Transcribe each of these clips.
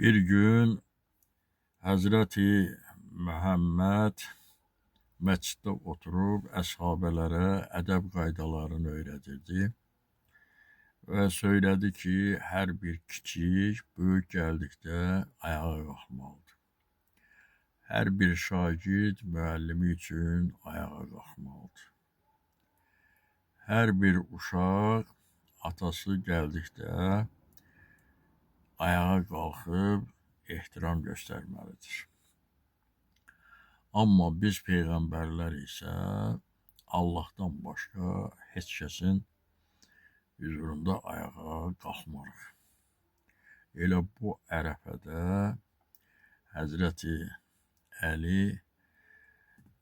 Bir gün Həzrəti Məhəmməd məsciddə oturub əshabələrə ədəb qaydalarını öyrədirdi və söylədi ki, hər bir kiçik böyük gəldikdə ayağa qalxmalıdır. Hər bir şagird müəllimi üçün ayağa qalxmalıdır. Hər bir uşaq atası gəldikdə ayağa qalxıb ehtiram göstərməlidir. Amma biz peyğəmbərlər isə Allahdan başqa heç kəsin hüzurunda ayağa qalxmarıq. Elə bu ərəfədə Həzrəti Əli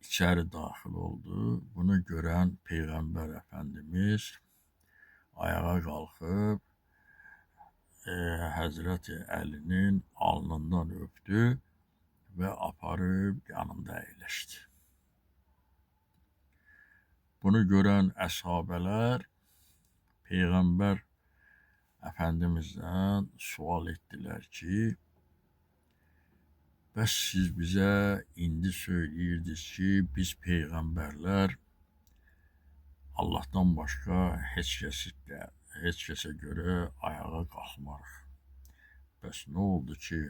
içəri daxil oldu. Bunu görən Peyğəmbər Əfəndimiz ayağa qalxıb Həzrəti Əlinin alnından öpdü və aparıb yanında əyləşdi. Bunu görən əshabələr Peyğəmbər Əfəndimizdən sual etdilər ki, bəs siz bizə indi söyləyirdiniz ki, biz peyğəmbərlər Allahdan başqa heç kəsə görə ayağa qalxmarıq. Bəs nə oldu ki,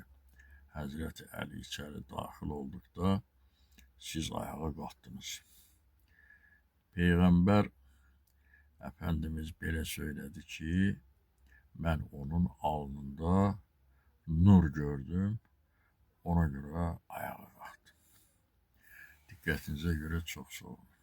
Həzrəti Əli içəri daxil olduqda siz ayağa qalxdınız? Peyğəmbər Əfəndimiz belə söylədi ki, mən onun alnında nur gördüm, ona görə ayağa qalxdım. Diqqətinizə görə çox sağ olun.